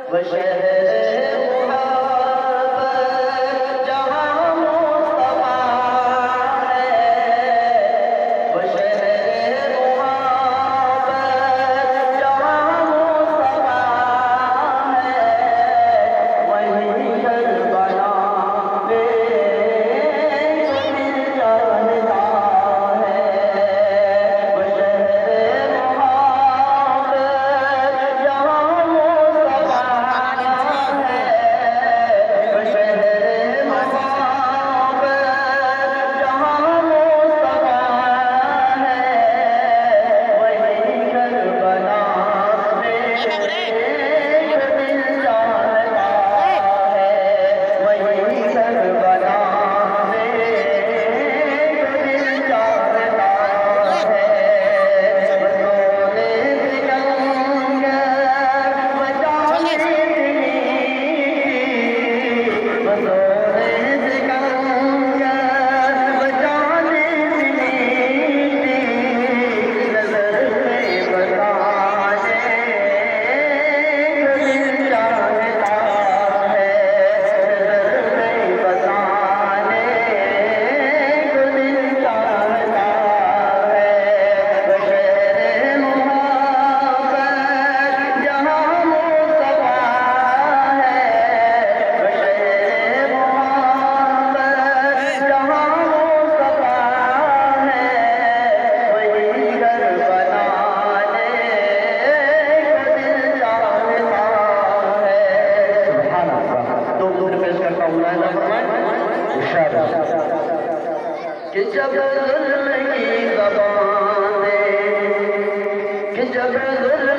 वो शहर मुहब्बत जहाँ मुस्तफा है, वो शहर मुहब्बत जहाँ मुस्तफा है, वहीं करबला में दिल जानता है। वो शहर मुहब्बत जहाँ मुस्तफा है, वो शहर मुहब्बत जहाँ मुस्तफा है, वहीं करबला में दिल जानता है, वहीं करबला में दिल जानता है। बसोले सिकंदर बचाने दिली, बसोले सिकंदर बचाने दिली, नजर में बताने दिल जानता है, नजर में बताने दिल जानता है। वो शहर मुहब्बत जहाँ मुस्तफा है, वो शहर मुहब्बत जहाँ मुस्तफा है, वहीं करबला में दिल जानता है। सुभान अल्लाह। दो दूर पेश करता हूँ ना इरशाद कि जब जुल्म की ज़बान दे, कि जब जुल्म